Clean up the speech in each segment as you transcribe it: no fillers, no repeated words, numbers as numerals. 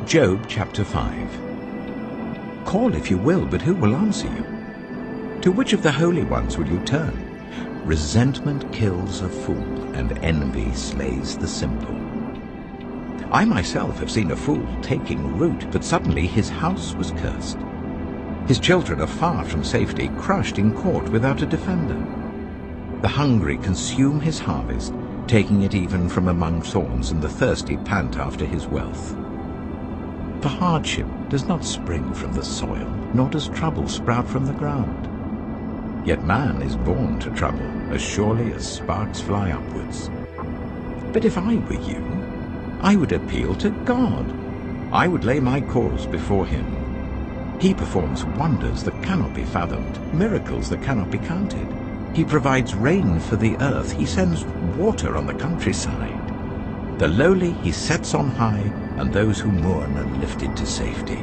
Job chapter 5. Call if you will, but who will answer you? To which of the holy ones will you turn? Resentment kills a fool, and envy slays the simple. I myself have seen a fool taking root, but suddenly his house was cursed. His children are far from safety, crushed in court without a defender. The hungry consume his harvest, taking it even from among thorns, and the thirsty pant after his wealth. For hardship does not spring from the soil, nor does trouble sprout from the ground. Yet man is born to trouble, as surely as sparks fly upwards. But if I were you, I would appeal to God. I would lay my cause before him. He performs wonders that cannot be fathomed, miracles that cannot be counted. He provides rain for the earth. He sends water on the countryside. The lowly he sets on high, and those who mourn are lifted to safety.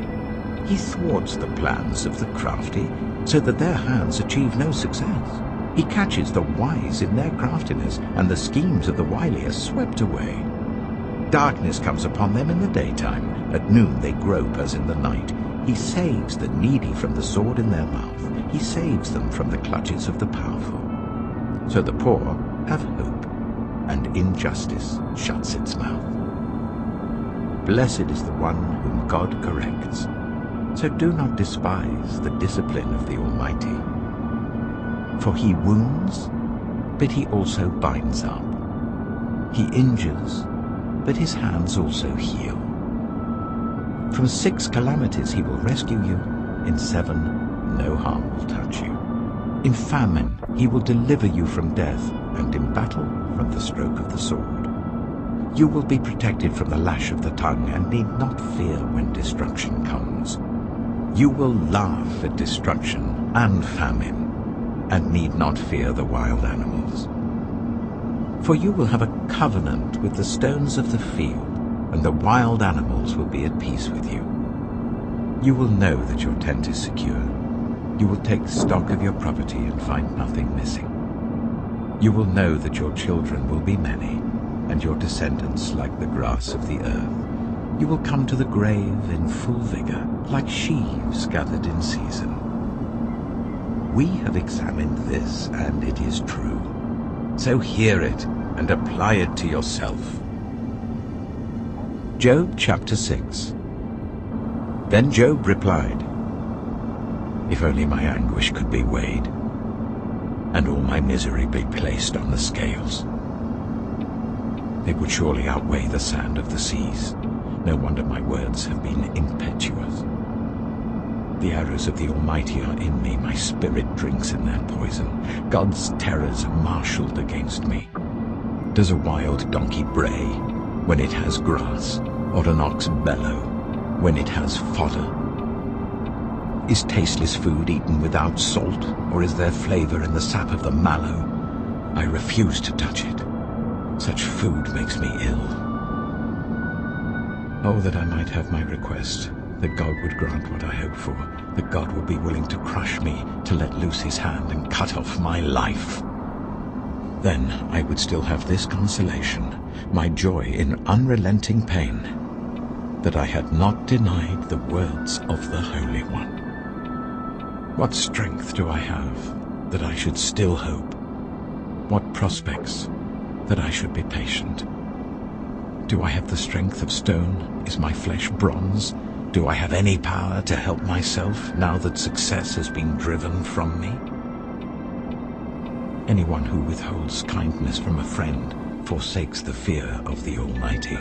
He thwarts the plans of the crafty, so that their hands achieve no success. He catches the wise in their craftiness, and the schemes of the wily are swept away. Darkness comes upon them in the daytime. At noon they grope as in the night. He saves the needy from the sword in their mouth. He saves them from the clutches of the powerful. So the poor have hope, and injustice shuts its mouth. Blessed is the one whom God corrects. So do not despise the discipline of the Almighty. For he wounds, but he also binds up. He injures, but his hands also heal. From 6 calamities he will rescue you. In 7, no harm will touch you. In famine he will deliver you from death, and in battle from the stroke of the sword. You will be protected from the lash of the tongue, and need not fear when destruction comes. You will laugh at destruction and famine, and need not fear the wild animals. For you will have a covenant with the stones of the field, and the wild animals will be at peace with you. You will know that your tent is secure. You will take stock of your property and find nothing missing. You will know that your children will be many, and your descendants like the grass of the earth. You will come to the grave in full vigor, like sheaves gathered in season. We have examined this, and it is true. So hear it, and apply it to yourself. Job chapter 6. Then Job replied, If only my anguish could be weighed, and all my misery be placed on the scales. It would surely outweigh the sand of the seas. No wonder my words have been impetuous. The arrows of the Almighty are in me. My spirit drinks in their poison. God's terrors are marshaled against me. Does a wild donkey bray when it has grass, or an ox bellow when it has fodder? Is tasteless food eaten without salt, or is there flavor in the sap of the mallow? I refuse to touch it. Such food makes me ill. Oh, that I might have my request, that God would grant what I hope for, that God would be willing to crush me, to let loose his hand and cut off my life. Then I would still have this consolation, my joy in unrelenting pain, that I had not denied the words of the Holy One. What strength do I have, that I should still hope? What prospects, that I should be patient? Do I have the strength of stone? Is my flesh bronze? Do I have any power to help myself, now that success has been driven from me? Anyone who withholds kindness from a friend forsakes the fear of the Almighty.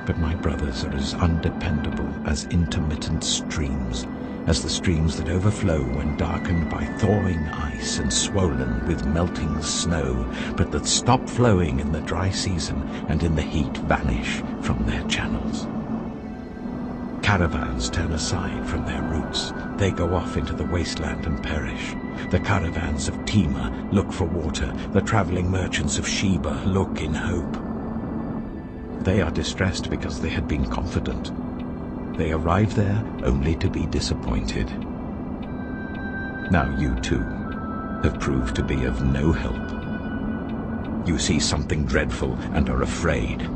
But my brothers are as undependable as intermittent streams, as the streams that overflow when darkened by thawing ice and swollen with melting snow, but that stop flowing in the dry season and in the heat vanish from their channels. Caravans turn aside from their routes. They go off into the wasteland and perish. The caravans of Tema look for water. The traveling merchants of Sheba look in hope. They are distressed because they had been confident. They arrive there only to be disappointed. Now you too have proved to be of no help. You see something dreadful and are afraid.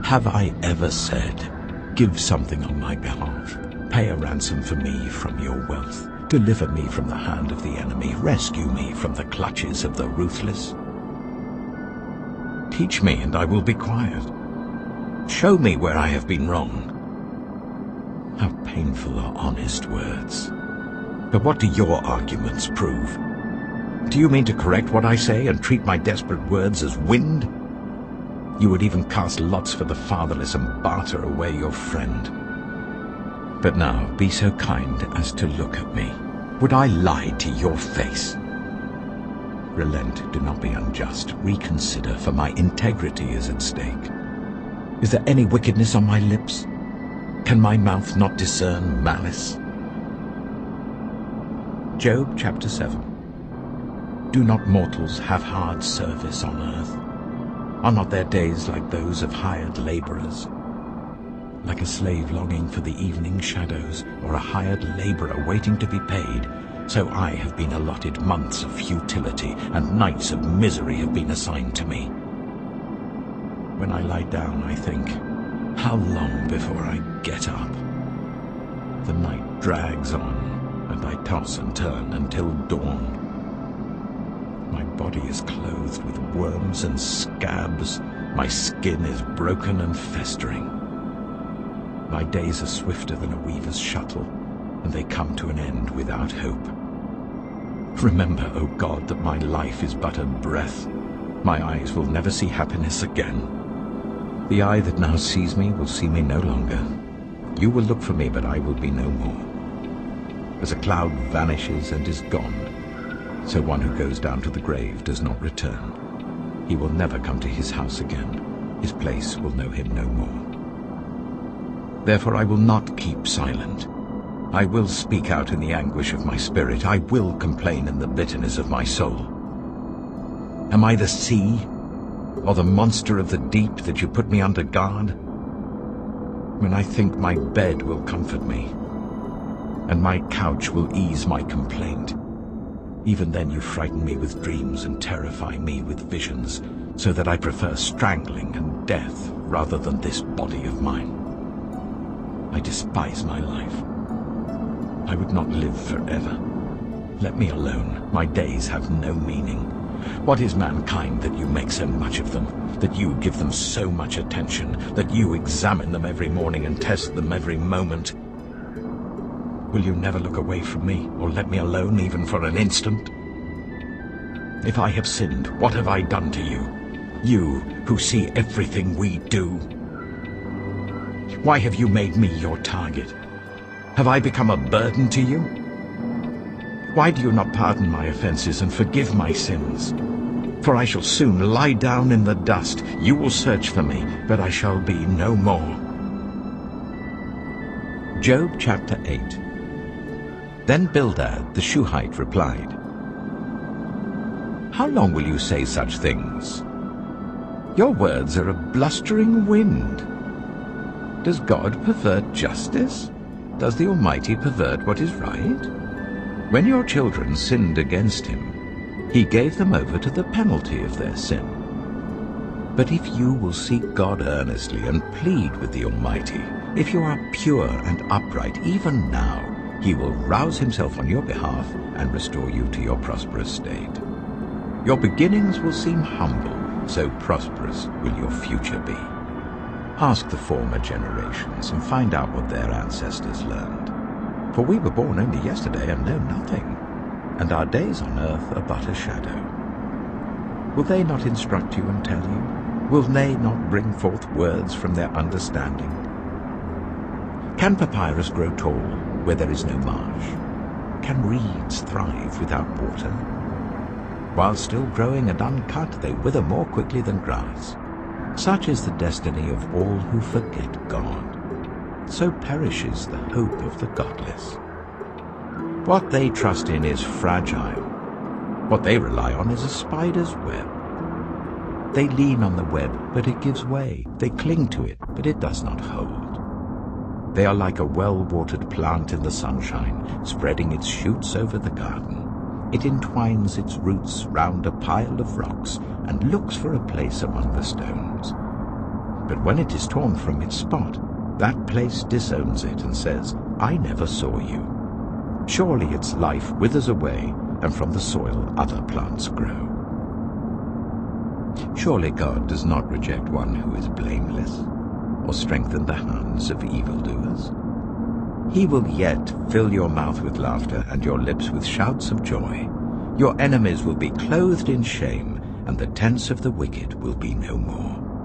Have I ever said, give something on my behalf, pay a ransom for me from your wealth, deliver me from the hand of the enemy, rescue me from the clutches of the ruthless? Teach me and I will be quiet. Show me where I have been wrong. How painful are honest words. But what do your arguments prove? Do you mean to correct what I say and treat my desperate words as wind? You would even cast lots for the fatherless and barter away your friend. But now be so kind as to look at me. Would I lie to your face? Relent, do not be unjust. Reconsider, for my integrity is at stake. Is there any wickedness on my lips? Can my mouth not discern malice? Job chapter 7. Do not mortals have hard service on earth? Are not their days like those of hired laborers? Like a slave longing for the evening shadows, or a hired laborer waiting to be paid, so I have been allotted months of futility, and nights of misery have been assigned to me. When I lie down, I think, how long before I get up? The night drags on, and I toss and turn until dawn. My body is clothed with worms and scabs. My skin is broken and festering. My days are swifter than a weaver's shuttle, and they come to an end without hope. Remember, O God, that my life is but a breath. My eyes will never see happiness again. The eye that now sees me will see me no longer. You will look for me, but I will be no more. As a cloud vanishes and is gone, so one who goes down to the grave does not return. He will never come to his house again. His place will know him no more. Therefore I will not keep silent. I will speak out in the anguish of my spirit. I will complain in the bitterness of my soul. Am I the sea, or the monster of the deep that you put me under guard? When I think my bed will comfort me, and my couch will ease my complaint, even then you frighten me with dreams and terrify me with visions, so that I prefer strangling and death rather than this body of mine. I despise my life. I would not live forever. Let me alone. My days have no meaning. What is mankind that you make so much of them, that you give them so much attention, that you examine them every morning and test them every moment? Will you never look away from me, or let me alone even for an instant? If I have sinned, what have I done to you? You who see everything we do. Why have you made me your target? Have I become a burden to you? Why do you not pardon my offenses and forgive my sins? For I shall soon lie down in the dust. You will search for me, but I shall be no more. Job chapter 8. Then Bildad the Shuhite replied, How long will you say such things? Your words are a blustering wind. Does God pervert justice? Does the Almighty pervert what is right? When your children sinned against him, he gave them over to the penalty of their sin. But if you will seek God earnestly and plead with the Almighty, if you are pure and upright even now, he will rouse himself on your behalf and restore you to your prosperous state. Your beginnings will seem humble, so prosperous will your future be. Ask the former generations and find out what their ancestors learned. For we were born only yesterday and know nothing, and our days on earth are but a shadow. Will they not instruct you and tell you? Will they not bring forth words from their understanding? Can papyrus grow tall where there is no marsh? Can reeds thrive without water? While still growing and uncut, they wither more quickly than grass. Such is the destiny of all who forget God. So perishes the hope of the godless. What they trust in is fragile. What they rely on is a spider's web. They lean on the web, but it gives way. They cling to it, but it does not hold. They are like a well-watered plant in the sunshine, spreading its shoots over the garden. It entwines its roots round a pile of rocks and looks for a place among the stones. But when it is torn from its spot, that place disowns it and says, I never saw you. Surely its life withers away, and from the soil other plants grow. Surely God does not reject one who is blameless, or strengthen the hands of evildoers. He will yet fill your mouth with laughter and your lips with shouts of joy. Your enemies will be clothed in shame, and the tents of the wicked will be no more.